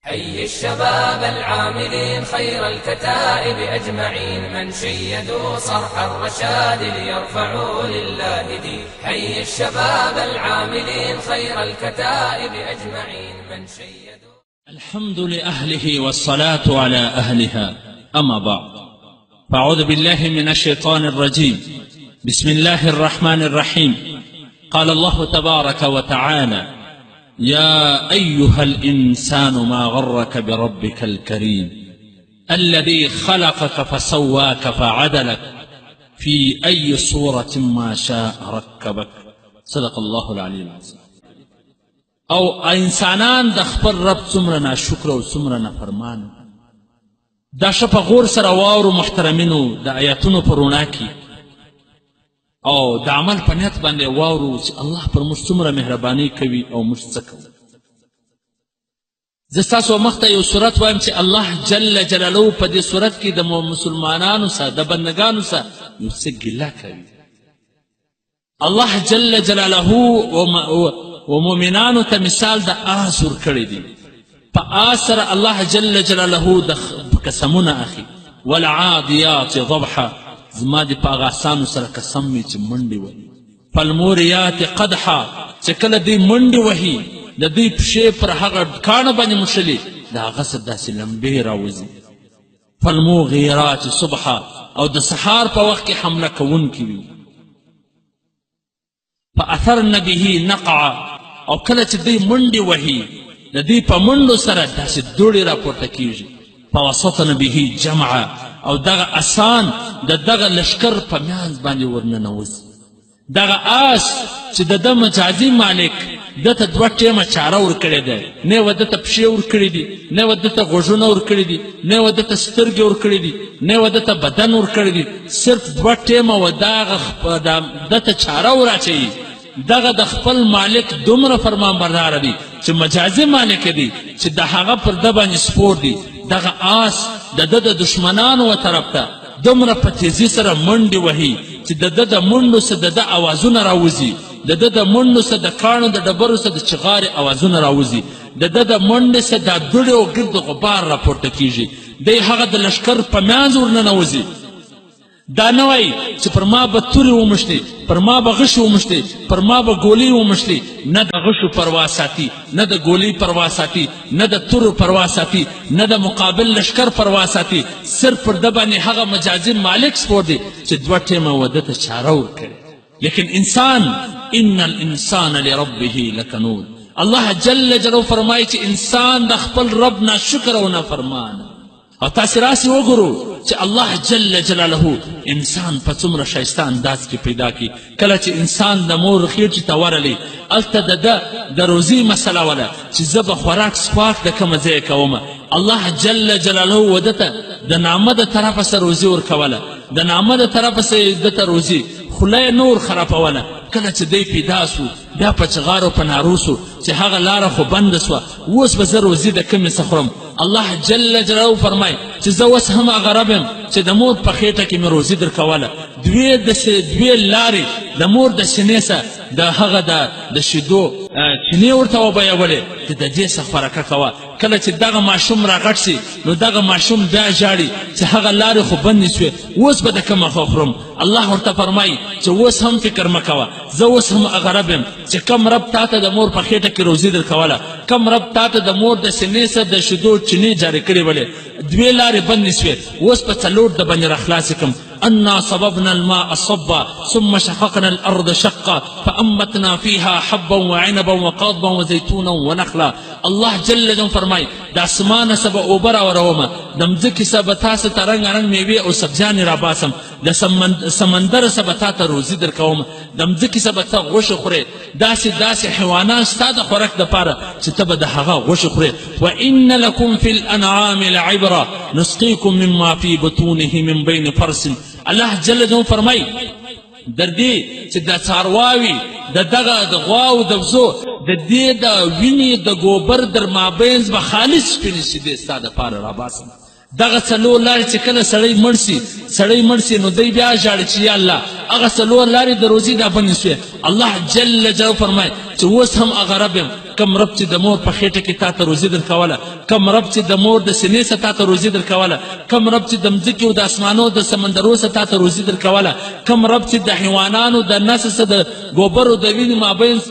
حي الشباب العاملين خير الكتائب أجمعين من شيدوا صرح الرشاد ليرفعوا لله دين. حي الشباب العاملين خير الكتائب أجمعين من شيدوا. الحمد لأهله والصلاة على أهلها، أما بعد، فأعوذ بالله من الشيطان الرجيم. بسم الله الرحمن الرحيم. قال الله تبارك وتعالى: يا أيها الإنسان ما غرك بربك الكريم الذي خلقك فسواك فعدلك في أي صورة ما شاء ركبك. صدق الله العلي العظيم. او انسانان د خپل رب څومره ناشکره او څومره نافرمانه. دا ښه په غور سره واورو محترمینو د آیاتونو په رڼا کې، او د عمل په نیت باندې واورو چې الله پر موږ څومره مهرباني کوي او موږ څه کوو. زه ستاسو مخ ته یو صورت وایم چې الله جل جلاله په دې صورت کې د مسلمانانو سره د بندګانو سره یو څه ګیله کوي. الله جل جلاله و مؤمنانو ته مثال د آس ورکړی دی. په آس سره الله جل جلاله د قسمونه اخي. والعادیات ضبحا، زما دې په هغه آسانو سره قسم وي چې منډې وهي. فالموریات قدحا، چې کله دوی منډې وهي د دوی پښې پر هغه کاڼه باندې مښلي، د هغه څه داسې لمبې راوځي. فالمغیرات صبحا، او د سهار په وخت کې حمله کوونکي وي. فاثرن به نقعا، او کله چې دوی منډې وهي د دوی په منډو سره داسې دوړې راپورته کېږي. فوسطن به جمعا، او دغه اسان د دغه لشکر په میانځ باندې ورننوځي. دغه آس چې د ده مجازي مالک ده ته 2 ټیمه چاره ورکړې ده، نه و ده ته پښې ورکړي دي، نه و ده ته غوږونه ورکړي دي، نه و ده ته سترګې ورکړي دي، نه و ده ته بدن ورکړي دي. صرف 2 ټیمه و ده ته چاره وراچوي. دغه د خپل مالک دومره فرمانبرداره دی چې مجازي مالک دی چې د هغه پر ده باندې سپور دی. دغه آس د ده د دشمنانو و طرف ته دومره په تیزي سره منډې وهي چې د ده د منډو څه د ده اوازونه راوځي، د ده د منډو څه د کاڼو د ډبرو څه د چغارې اوازونه راوځي، د ده د منډې څه دا دوړې او ګرد غبار راپورته کېږي. دی هغه د لشکر په میانځ ورننوځي. دا نه وایي چې پر ما به تورې ومشلي، پر ما به غشي ومشلي، پر ما به ګولۍ ومشلي. نه د غشو پروا ساتي، نه د ګولۍ پروا ساتي، نه د تورو پروا ساتي، نه د مقابل لشکر پروا ساتي. صرف پر ده باندې هغه مجازي مالک سپور دی چې 2 ټیمه و ده ته چاره ورکړي. لیکن انسان، ان الانسان لربه لکنود. الله جل جلاله فرمایي چې انسان د خپل رب ناشکر او نافرمانه. او تاسې راسې وګورو چې الله جل جلاله انسان په څومره ښایسته انداز کې پیدا کړي. کله چې انسان د مور خېټې ته ورغلی، هلته د ده د روزي مسله وله چې زه به خوراک څښاک د کومه ځایه کومه. الله جل جلاله و ده ته د نامه د طرفه سه روزي ورکوله، د نامه د طرفه سه یې ده ته روزي، خوله یې نور خرابوله. کله چې دی پیدا سو، بیا په چغارو په نارو سو چې هغه لاره خو بنده سوه، اوس به زه روزي د کومې څه خورم. الله جل جلاله فرمایي چې زه اوس هم هغه رب یم چې د مور په خېټه کې مې روزي درکوله. 2 لارې د مور د سینې څه د هغه د شیدو چینې ورته وبیولې چې د دې څه خوراکه کوه. کله چې دغه ماشوم راغټ سي، نو دغه ماشوم بیا ژاړي چې هغه لارې خو بندې سوې، اوس به د کومه خورم. الله ورته فرمایي چې اوس هم فکر مه کوه، زه اوس هم هغه رب یم چې کم رب تا ته د مور په خېټه کې روزي درکوله، کم رب تا ته د مور د سینې څه د شیدو چینې جاري کړې ولې، 2 لارې بندې سوې، اوس په 4 د باندې راخلاصې کړم. أنا صببنا الماء صبا ثم شققنا الأرض شقا فأنبتنا فيها حبا وعنبا وقضبا وزيتونا ونخلا. الله جل جلاله فرمایي د اسمانه څه به اوبه راورومه، د مځکې څه به تاسو ته رنګ رنګ میوې او سبزیانې راباسم، د سمندر څه به تا ته روزي درکوم، د مځکې څه به ته غوښې خورې. داسې حیوانات ستا د خوراک دپاره چې ته به د هغه غوښې خورې. وإن لكم في الأنعام لعبرة نسقيكم مما في بطونه من بين فرس. الله جل جلاله فرمایي در دې چې د څارواوي د دغه د غواو د وزو د دې د وینې د ګوبر در مابینځ به خالص سپینې شیدې ستا دپاره راباسم. دغه څلور لارې چې کله سړی مړ سي نو دی بیا ژاړي چې یا الله هغه څلور لارې د روزي دا بندې شوې. الله جل جلاله فرمایي چې اوس هم هغه رب یم، کم رب چې د مور په خېټه کې تا ته روزي درکوله، کم رب چې د مور د سینې څخه تا ته روزي درکوله، کم رب چې د مځکې او د اسمانو د سمندرو څخه تا ته روزي درکوله، کم رب چې د حیوانانو د نس څخه د ګوبرو د وینې مابین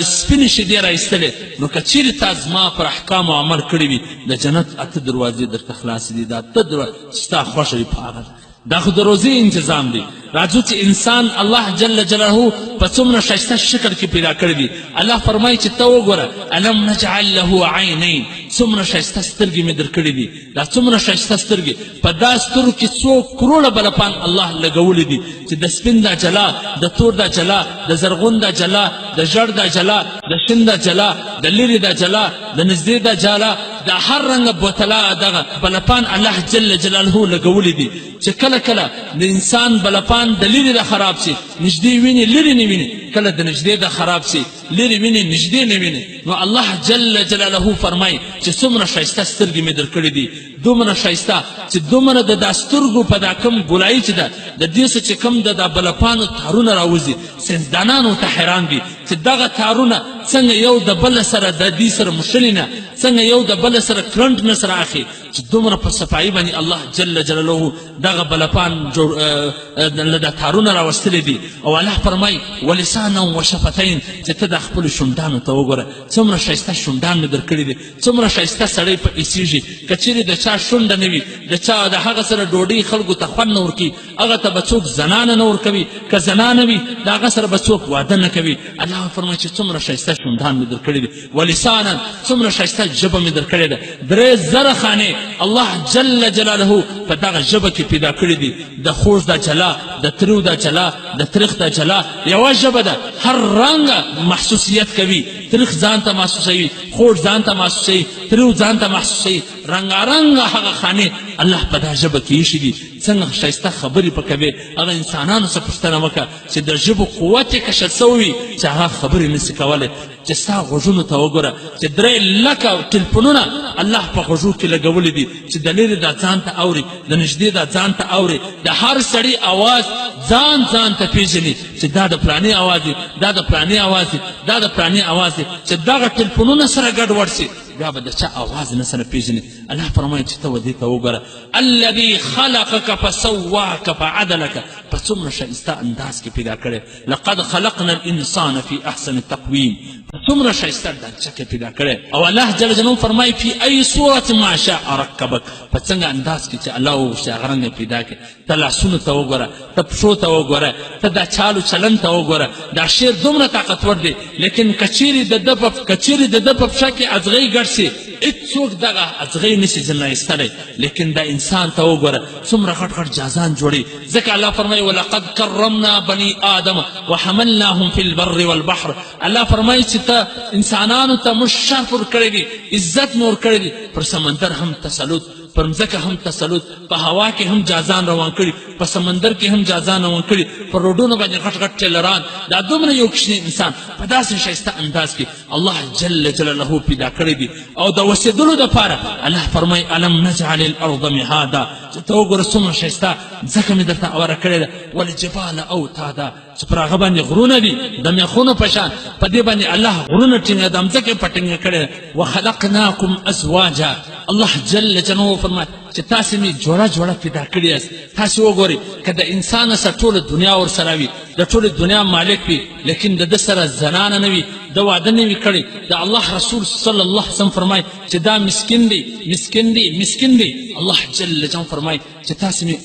سپینې شیدې راایستلې. نو که چیرې تا زما پر احکامو عمل کړی وي د جنت 8 دروازې درته خلاصې دي. دا 8 دروازې چې ستا خوښه وي په هغه دا خو د روزي انتظام دی. راځو چې انسان الله جل جلاله په څومره ښایسته شکل کې پیدا کړی دی. الله فرمایي چې ته وګوره الم نجعل له عینین، څومره ښایسته سترګې مې درکړي دي. دا څومره ښایسته سترګې، په دا سترګو کې 100 کروړه بلپان الله لګولی دي چې د سپین دا جلا، د تور دا جلا، د زرغون دا جلا، د ژړ دا جلا، د شین دا جلا، د لرې دا جلا، د نږدې دا جلا، د هر رنګه بوتله دغه بلپان الله جل جلاله لګولی دي چې کله کله د انسان بلپان د لرې د خراب سي، نږدې ویني لرې نه ویني، کله د نږدې د خراب سي لرې ویني نږدې نه ویني. نو الله جل جلاله فرمایي چې څومره ښایسته سترګې مې درکړي دي، دومره ښایسته چې دومره د دا سترګو په دا کم ګولایي چې ده د دې څه چې کم د دا بلپانو تارونه راوځي، ساینسدانانو ته حیران دي چې دغه تارونه څنګه یو د بل سره د دې سره مښلي نه، څنګه یو د بل سره کرنټ نه سره اخي، چې دومره په صفایي باندې الله جل جلاله دغه بلپان له دا تارونه راوستلي دي. او الله فرمایي ولسانا وشفتین، چې ته د خپلو شونډانو ته وګوره څومره ښایسته شونډان مې درکړي دي، څومره ښایسته سړی په ایسېږي. که چیرې د چا شونډه نه وي، د چا د هغه سره ډوډۍ خلکو ته خوند نه ورکوي، هغه ته به څوک زنانه نه ورکوي، که زنانه وي د هغه سره به څوک واده نه کوي. الله فرمایي چې څومره ښایسته شونډان مې درکړي دي، ولسانا څومره ښایسته ژبه مې درکړې ده. 3,000 خانې الله جل جلاله په دغه ژبه کې پیدا کړي دي. د خوږ دا جلا، د تریو دا جلا، د تریخ دا جلا، یوه ژبه ده هر رنګه محسوسیت کوي. تریخ ځان ته محسوسوي، خوږ ځان ته محسوسوي، تریو ځان ته محسوسوي، رنګارنګه هغه خانې الله په دا ژبه کې ایښي دي. څنګه ښایسته خبرې په کوي. هغه انسانانو څخه پوښتنه وکړه چې د ژبو قوت یې کشف سوی وي چې هغه خبرې نسي کولی. چې ستا غوږونو ته وګوره چې 3 لکه ټلفونونه الله په غوږو کې لګولی دي چې د لرې دا ځان ته اوري، د نږدې دا ځان ته اوري، د هر سړي اواز ځان ته پېژني چې دا د فلاني اواز دی، دا د فلاني اواز دی، دا د فلاني اواز دی. چې دغه ټلفونونه سره ګډوډ شي بیا به د چا اواز نه سره پېژني. الله فرمایي چې ته ودې ته وګوره الذي خلقك فسواك فعدلك، په څومره ښایسته انداز کې پیدا کړی. لقد خلقنا الانسان في احسن تقویم، په څومره ښایسته ډانچه کې پیدا کړی. او الله جل جلاله فرمایي في اي صورة ما شاء ركبك، په څنګه انداز کې چې الله وغوښتي هغه رنګه پیدا کړي. ته لاسونو ته وګوره، ته پښو ته وګوره، ته دا چالو چلن ته وګوره. دا شیر دومره طاقتور دی، لیکن که چیرې د ده په پښه کې اځغۍ ګډ شي هېڅوک دغه اځغۍ نشي ځنه ایستلی. لیکن دا انسان ته وګوره څومره غټ غټ جازان جوړي. ځکه الله فرمایي ولقد کرمنا بني آدم وحملناهم في البر والبحر. الله فرمایي چې ته انسانانو ته موږ شرف ورکړی دی، عزت مو ورکړی دی، پر سمندر هم تسلط، پر مځکه هم تسلط، په هوا کې هم جازان روان کړي، په سمندر کې هم جازان روان کړي، پر روډونو باندې غټ غټ ټیلران. دا دومره یو کوچنی انسان په داسې ښایسته انداز کې الله جل جلاله پیدا کړی دی. او د اوسېدلو دپاره الله فرمایي الم نجعل الارض مهادا، چې ته وګوره څومره ښایسته ځکه مې درته اواره کړې ده. والجبال اوتادا، چې پر هغه باندې غرونه دي د میخونو په شان، په دې باندې الله غرونه ټینګه د مځکې په ټینګه کړې ده. وخلقناکم ازواجا، الله جل جلاله فرمایي چې تاسې مې جوړه پیدا کړي یاست. تاسې وګورئ که د انسان سره ټوله دنیا ورسره وي، د ټولې دنیا مالک وي، لیکن د ده سره زنانه نه وي، د واده نه وي کړی. د الله رسول صلی الله علیه وسلم فرمایي چې دا مسکین دی. الله جل جلاله فرمایي چې تاسې مې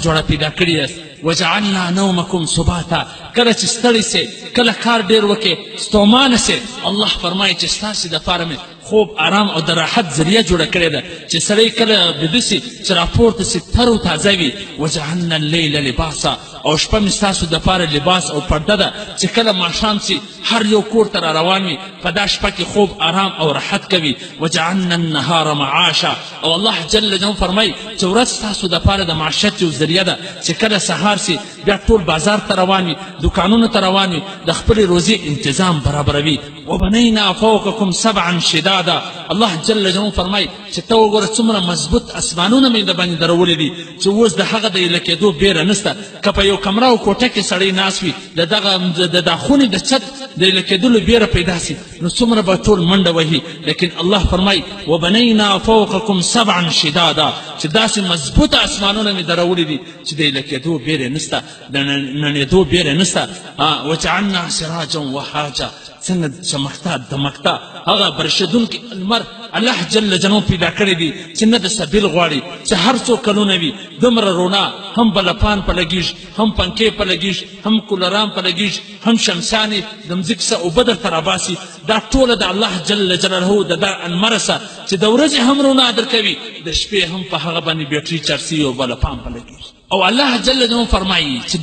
جوړه پیدا کړي یاست. وجعلنا نومکم سباتا، کله چې ستړي سئ، کله کار ډېر وکړې، ستومانه سئ، الله فرمایي چې ستاسې دپاره مې خوب آرام او د راحت ذریعه جوړه کړې ده چې سړی کله بیده سي چې راپورته سي تر و تازه وي. وجعلنا اللیل لباسا، او شپه مې ستاسو دپاره لباس او پرده ده چې کله ماښام سي هر یو کور ته را روان وي، په دا شپه کې خوب آرام او راحت کوي. وجعلنا النهار معاشا، او الله جل جلاله فرمایي چې ورځ ستاسو دپاره د معاشت یو ذریعه ده چې کله سهار سي بیا ټول بازار ته روان وي، دکانونو ته روان وي، د خپلې روزي انتظام برابروي. وبنینا فوقکم 7 شدادا، شدادا الله جل جلاله فرمای چې ته وګوره څومره مضبوط اسمانونه مې د باندې درولي دي چې اوس د هغه د ایله کېدو بیره نشته که په یو کمره او کوټه کې سړی ناست وي د دغه د خونې د چت د ایله کېدلو بیره پیدا سي نو څومره به ټول منډه وهي لیکن الله فرمای وبنینا فوقکم سبعا شدادا چې داسې مضبوطه اسمانونه مې درولي دي چې د ایله کېدو بیره نشته د ننېدو بیره نشته وجعلنا سراجا وحاجا څنګه چمکتا دمکتا هغه برشدونکي لمر الله جل جلاله پیدا کړی دي چې نه د سبیل غواړي چې هر څو کلونه وي دومره رونا هم بلپان په لګیږي هم پنکې په لګیږي هم کولران په لګیږي هم شمسانې د مځکې څخه اوبه درته راباسي دا ټوله د الله جل جلاله د دا انمره څه چې د ورځې هم رونا درکوي د شپې هم په هغه باندې بیټري چارجي او بلپان په لګیږي او الله جل جلاله فرمایي چې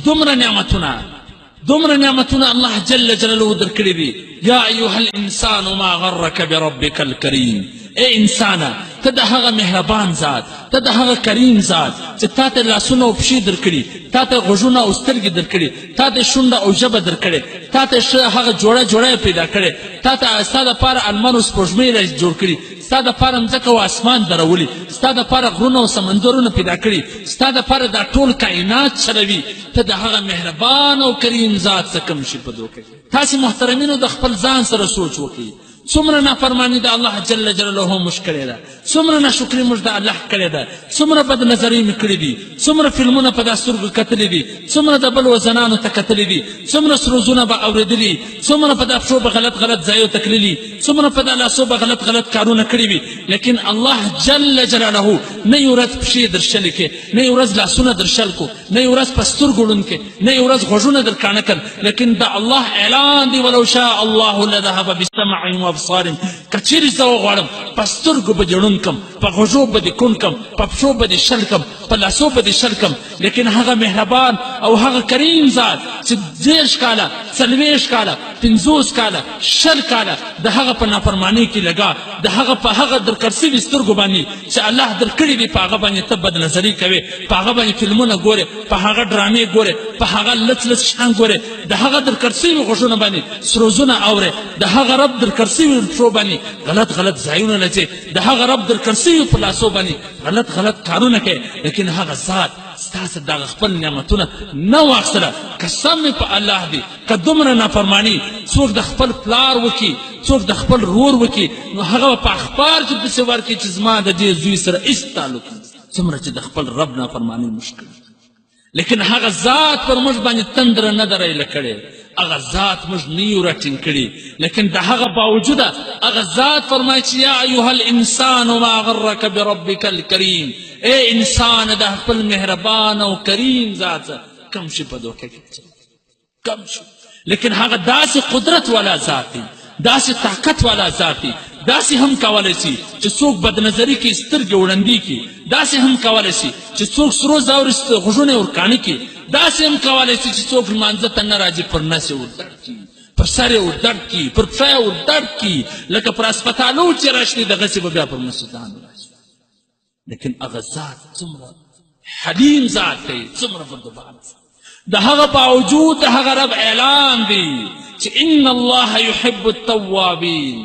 دومره نعمتونه الله جل جلاله درکړي دي یا ایها الانسان ما غرك بربك الكريم ای انسانه ته د هغه مهربان ذات ته د هغه کریم ذات چې تا ته لاسونه او پښې درکړي تا ته غوږونه او سترګې درکړي تا ته شونډه او ژبه درکړې تا ته هغه جوړه پیدا کړې تا ته ستا دپاره المن او سپوږمۍ را جوړ کړي ستا دپاره مځکه او اسمان درولي ستا دپاره غرونه او سمندرونه پیدا کړي ستا دپاره دا ټول کائنات چلوي ته د هغه مهربان او کریم ذات څه کم شي په دوکه کې تاسې محترمینو د خپل ځان سره سوچ وکړئ څومره نافرماني د الله جل جلاله موږ کړې ده څومره ناشکري موږ د الله کړې ده څومره بد نظرۍ مې کړې دي څومره فلمونه په دا سترګو کتلي دي څومره د بل وزنانو ته کتلي دي څومره سروزونه به اورېدلي څومره په دا پښو به غلط ځایو ته تللي څومره په دا لاسو به غلط کارونه کړي وي لیکن الله جل جلاله نه یو ورځ پښې درشلې کې نه یو ورځ لاسونه درشل کو نه یو ورځ په سترګو ړوند کې نه یو ورځ غوږونه درکاڼه کړل لیکن د الله اعلان دی ولو شاء الله لذهب بسمعهم وابصارهم کچېرې زه وغواړم په سترګو به دې ړوند کړم په غوږو به دې کوڼ کړم په پښو به دې شل کړم په لاسو به دې شل کړم لیکن هغه مهربان او هغه کریم ذات چې 30 کاله 40 کاله 50 کاله 100 کاله د هغه په نافرمانۍ کې لګا د هغه په هغه درکړ سوي سترګو باندې چې الله درکړي دي په هغه باندې ته بد نظري کوې په هغه باندې فلمونه ګورې په هغه ډرامې ګورې په هغه لڅ شیان ګورې د هغه درکړ سوي غوږونه باندې سروزونه اورې د هغه رب درکړ سوي پښو باندې غلط ځایونه لڅې د هغه رب درکړ سوي په لاسو باندې غلط کارونه کوې لیکن هغه ذات ستاسو دغه خپل نعمتونه نه واخیستله قسم مې په الله دی که دومره نافرماني څوک د خپل پلار وکړي څوک د خپل رور وکړي نو هغه به په اخبار کې پسې ورکړي چې زما د دې زوی سره هېڅ تعلق نه څومره چې د خپل رب نافرماني مشکل لیکن هغه ذات پر موږ باندې تندره نه ده رایله کړې هغه ذات موږ نه یو راټینګ کړي لیکن د هغه باوجوده هغه ذات فرمایي چې یا ایها الانسان ما غرک بربک الکریم ای انسان د خپل مهربان او کریم ذات کم شي په دوکه کې کم شي لیکن هغه داسې قدرت والا ذات دی داسې طاقت والا ذات دی داسې هم کولی شي چې څوک بدنظري کې سترګې وړندې کړي داسې هم کولی شي چې څوک سرو زاورې غوږونه یې ورکاڼه کړي داسې هم کولی شي چې څوک لمانځه ته نه راځي پر نس یې وردړ کړي پر سر یې وردړ کړي پر پښه یې وردړ کړي لکه پر اسپتالو چې راشي دغسې به بیا پر مسجدانو راشي لیکن هغه ذات څومره حلیم ذات دی څومره بردبار د هغه باوجود د هغه رب اعلان دی چې ان الله يحب التوابین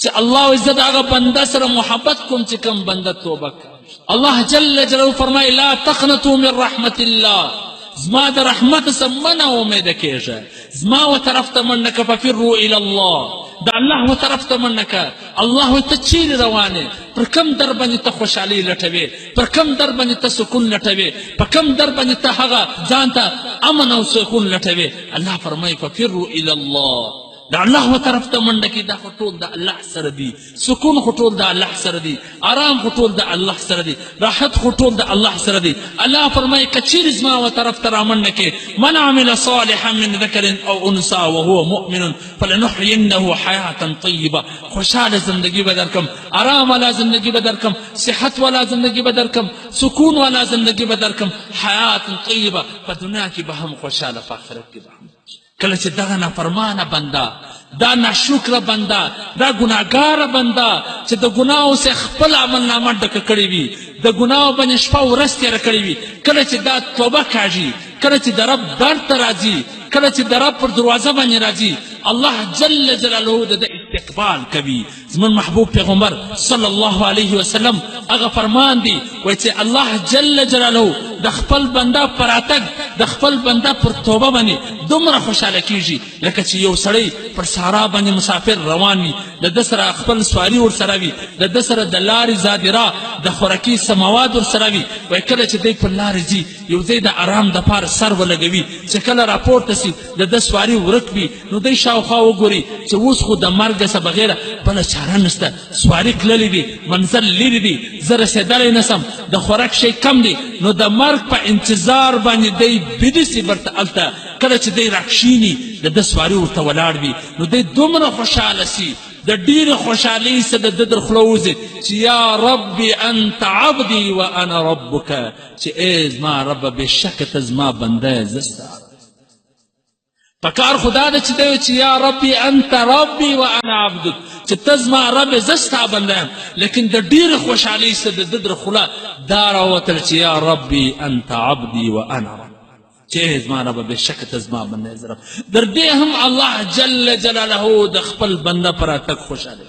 چې الله عزت هغه بنده سره محبت کوم چې کوم بنده توبه کوي الله جل جلاله فرمایي لا تقنطوا من رحمت الله زما د رحمت څخه مه نه امیده کېږه زما و طرف ته منډه که ففروا الى الله د الله و طرف ته منډه که الله ته چیرې روانې پر کم در باندې ته خوشحالي لټوې پر کم در باندې ته سکون لټوې په کم در باندې ته هغه ځان ته امن او سکون لټوې الله فرمایي ففروا الى الله د الله و طرف ته منډه کې دا خو ټول د الله سره دي سکون خو ټول د الله سره دي آرام خو ټول د الله سره دي راحت خو ټول د الله سره دي الله فرمایي که چیرې زما و طرف ته رامنډه کې من عمل صالحا من ذکر او انثى وهو مؤمن فلنحینه حیاة طیبه خوشحاله زندگی به درکم آرام والا زندگی به درکم صحت والا زندگی به درکم سکون والا زندگی به درکم حیاة طیبه په دنیا کې به هم خوشحاله په آخرت کې به هم کله چې دغه نافرمانه بنده دا ناشکره بنده دا ګناهګاره بنده چې د ګناهو څخه خپل عملنامه ډکه کړې وي د ګناهو باندې شپه ورځ تېره کړې وي کله چې دا توبه کاږي کله چې د رب در ته راځي کله چې د رب پر دروازه باندې راځي الله جل جلاله د استقبال کوي. زمون محبوب پیغمبر صلی الله علیه وسلم هغه فرمان دی وایي چې الله جل جلاله د خپل بنده پر راتګ د خپل بنده پر توبه باندې دومره خوشحاله کیږي لکه چې یو سړی پر صحرا باندې مسافر روان وي، د ده سره خپل سواري ورسره وي، د ده سره د لارې زادره د خوراکي سمواد ورسره وي. وایي کله چې دی پر لارې ځي یو ځای د آرام دپاره سر ولګوي، چې کله راپورته سي د ده سواري ورک وي نو دی شاوخوا وګوري چې اوس خو د مرګه څه بغیره بله چاره نشته، سواري تللې دي، منزل لرې دي، زه رسېدلی نسم، د خوراک شی کم دی، نو د مرګ په انتظار باندې دی بیده سي برته هلته. کله چې دی راکښیني د ده سواري ورته ولاړ وي نو دی دومره خوشحاله سي، د ډېرې خوشحالۍ څه د ده در خوله وځي چې یا ربي انت عبدي وانا ربک، چې ای زما ربه بېشکه ته زما بنده یې، زه ستا پکار خدا ده چې دی چې یا ربي انت ربي وانا عبدک، چې ته زما رب یې زه ستا بنده یم. لیکن د ډېرې خوشحالۍ څه د ده در خوله دا راوتل چې یا ربي انت عبدي وانا ربک، چې زما ربه بېشکه ته زما بنده یې. در دې هم الله جل جلاله د خپل بنده پر راتګ خوشحاله.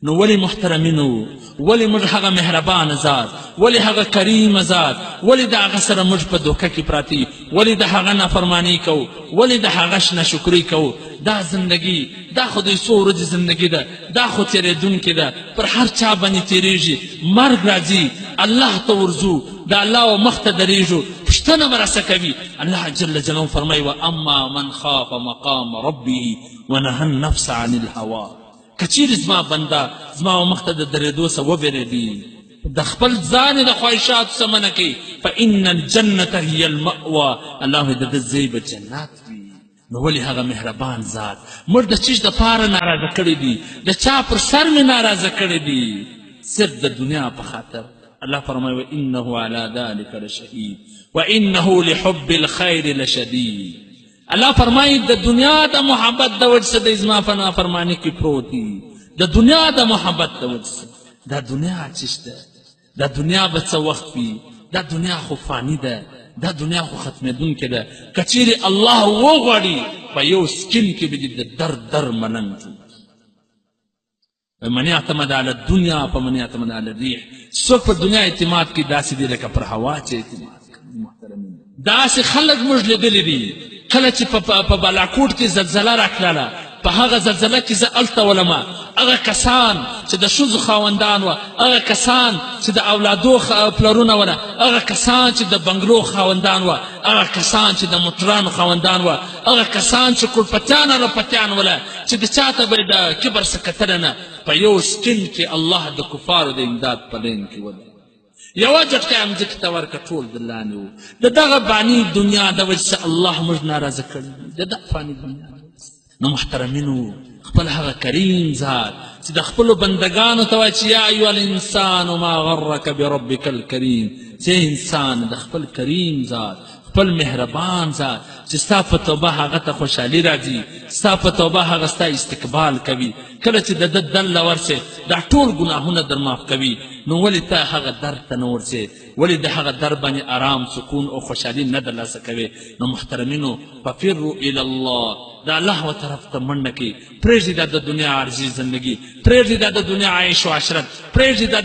نو ولې محترمینو، ولې موږ هغه مهربانه ذات، ولې هغه کریمه ذات، ولې د هغه سره موږ په دوکه کې پراته یو، ولې د هغه نافرماني کوو، ولې د هغه ناشکري کوو؟ دا زندګي دا خو د څو ورځې زندګي ده، دا خو تېرېدونکې ده، پر هر چا باندې تېرېږي، مرګ راځي، الله ته ورځو، د الله مخ ته درېږو، پوښتنه به راسه کوي. الله جل جلاله فرمایي واما من خاف مقام ربه ونهى النفس عن الهوى، که چیرې زما بنده زما مخ ته د درېدو څه وبېرېدي، د خپل ځان یې د خواهشاتو څه منع کوي، فإن الجنة هي المأوى، الله د ده ځای به جنت وي. نو ولې هغه مهربان ذات موږ د چیز دپاره ناراضه کړی دي، د چا پر سر مې ناراضه کړی دي، صرف د دنیا په خاطر. الله فرمایي وإنه على ذلك لشهید وإنه لحب الخير لشدید. الله فرمایي د دنیا د محبت د وجه څه دی زما په نافرماني کې پروت دي، د دنیا د محبت د وجه څه. دا دنیا څه شته؟ دا دنیا به څه وخت وي؟ دا دنیا خو فاني ده، دا دنیا خو ختمېدونکې ده. که چیرې الله وغواړي په یو سکین کې به دې د در مننګ من اعتمد على الدنيا فمن اعتمد على الريح. څوک په دنیا اعتماد کوي داسې دی لکه پر هوا چې اعتماد کوي. داسې خلک موږ لیدلي دي کله چې په بالاکوټ کې زلزله راکړله، په هغه زلزله کې زه هلته ولمه، هغه کسان چې د ښځو خاوندان وه، هغه کسان چې د اولادو پلرونه وله، هغه کسان چې د بنګلو خاوندان وه، هغه کسان چې د موټرانو خاوندان وه، هغه کسان چې کورپتیان رپتیان وله، چې د چا ته به یې د کبر څه کتله نه، په یو سکین کې الله د کفارو د امداد په لین کې ودرېد. یوه جټکه یې مځکې ته ورکړه، ټول د لاندې وو. د دغه باني دنیا د وجې څه الله موږ ناراضه کړي د دغه فاني دنیا. نو محترمینو، خپل هغه کریم ذات چې د خپلو بندګانو ته وایي چې یا ایها الانسان ما غرک بربک الکریم، چې انسان د خپل کریم ذات، خپل مهربان ذات چې ستا په توبه هغه ته خوشحالي راځي، ستا په توبه هغه ستا استقبال کوي، کله چې د ده دله ورسې دا ټول ګناهونه در معاف کوي. نو ولې ته هغه در ته نه ورسې؟ ولې د هغه در باندې آرام، سکون او خوشحالي نه ترلاسه کوې؟ نو محترمینو، ففروا الی الله، د الله و طرف ته منډه کړي، پرېږدي دا د دنیا عارضي زندګي، پرېږدي دا د دنیا عیش و عشرت، پرېږدي دا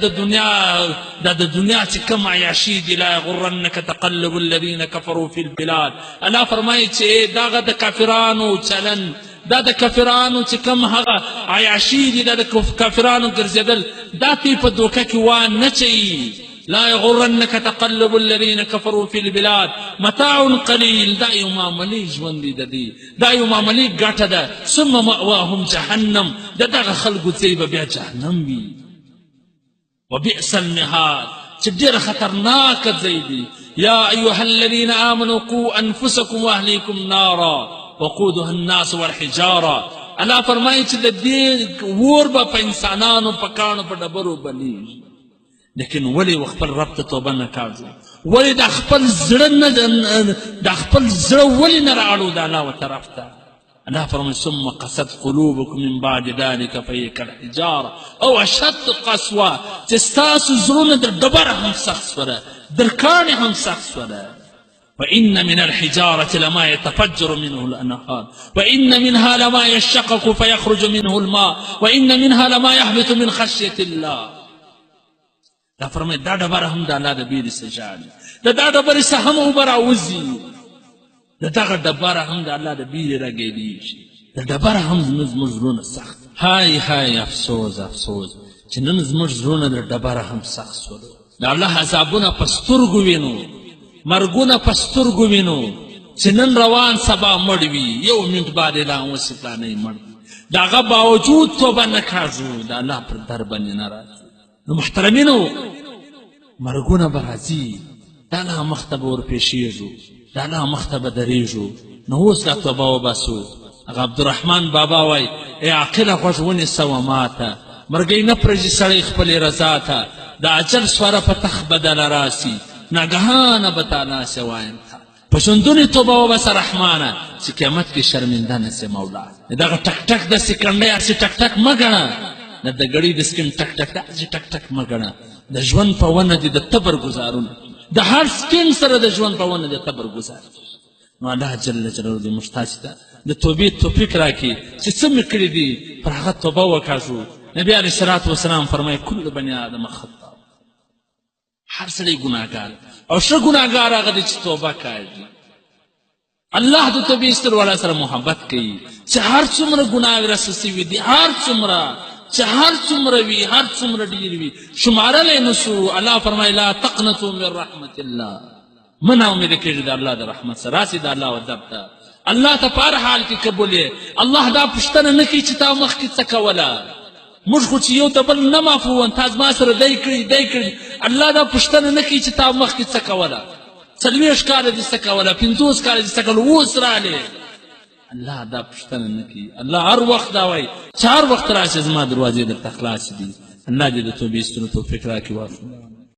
د دنیا چې کوم عیاشي دي. لا یغرنک تقلب الذین کفروا فی البلاد. الله فرمایي چې دغه د کافرانو چلن، دا د کافرانو چې کوم هغه عیاشي دي، دا د کافرانو ګرځېدل، دا ته په دوکه کې وانچوي. لا یغرنک تقلب الذین کفروا فی البلاد متاع قلیل. دا یو معمولي ژوند دی د دې، دا یو معمولي ګټه ده. ثم مأواهم جهنم، د دغه خلکو ځای به بیا جهنم وي. وبئس المهاد، چې ډېره خطرناکه ځای دی. یا ایها الذین آمنوا قوا انفسکم واهلیکم نارا وقودها الناس والحجاره. الله فرمایي چې د دې اور به په انسانانو، په کاڼو، په ډبرو بلیږي. لیکن ولې خپل رب ته توبه نه کاږو؟ ولې د خپل زړه ولې نه رااړو د الله و طرف ته؟ الله فرمایي ثم قست قلوبکم من بعد ذلك فهي كالحجاره او اشد قسوه، چې ستاسو زړونه در ډبره هم سخت سوله، در کاڼې هم سخت سوله. وإن من الحجارة لما يتفجر منه الأنهار وإن منها لما يشقق فيخرج منه الماء وإن منها لما يهبط من خشية الله. دا فرمای دا ډبره هم د الله د بیرې څخه ژاړي، دا ډبرې څخه هم اوبه راوځي، د دغه ډبره هم د الله د بیرې راګېډېږي، د ډبره هم زموږ زړونه سخت. های های افسوس افسوس چې نن زموږ زړونه د ډبره هم سخت شول. د الله عذابونه په سترګو وینو، مرګونه په سترګو وینو چې نن روان سبا مړ وي، یو منټ بعد اعلان وشي فلانی مړ. د هغه باوجود توبه نه کاږو، د الله پر در باندې نه راځو. نو محترمینو، مرګونه به راځي، د الله مخ ته به ورپېښېږو، د الله مخ ته به درېږو. نو اوس دا توبه وباسو. هغه عبدالرحمن بابا وایي ای عاقله غوږ ونیسه و ماته، مرګی نه پرېږدي سړی خپلې رضا ته، د اجل سوره په تخ بدله راسي، ناګهانه به تا ناسې وایم ته. په ژوندونې توبه وباسه رحمانه چې قیامت کې شرمنده نه سې مولا. دغه ټک ټک د سکنډۍ هسې ټک ټک مه ګڼه، نه د ګړۍ د سکین ټک ټک داسې ټک ټک مه ګڼه. د ژوند په ونه دي د تبر ګزارونه، د هر سکین سره د ژوند په ونه د تبر ګزار. نو الله جل جلاله دې موږ تاسې ته د توبې توفیق راکړي چې څه مې کړي دي پر هغه توبه وکاږو. نبي علیه الصلاة والسلام فرمایي کل بني آدم خطا، هر سړی ګناهګار او ښه ګناهګار هغه دی چې توبه کاږي. الله د توبې ایستلو سره محبت کوي چې هر څومره ګناه رسه سوي دي، هر څومره چې هر څومره وي، هر څومره ډېر وي، شمارلی نه شو. الله فرمایي لا تقنطوا من رحمت الله، مه ناامیده کېږي د الله د رحمت سره. راسي د الله ادب ته، الله ته په هر حال کې قبولې. الله دا پوښتنه نه کوي چې تا مخکې څه کوله. موږ خو چې یو د بل نه معفو وم، تا زما سره دی کړي. الله دا پوښتنه نه کوي چې تا مخکې څه کوله، 40 کاله دې څه کوله، 50 کاله دې څه کوله، اوس رالې. الله دا پوښتنه نه کوي. الله هر وخت دا وایي چې هر وخت راشي زما دروازې درته خلاصې دي. الله دې د توبې ایستلو توفیق راکړي.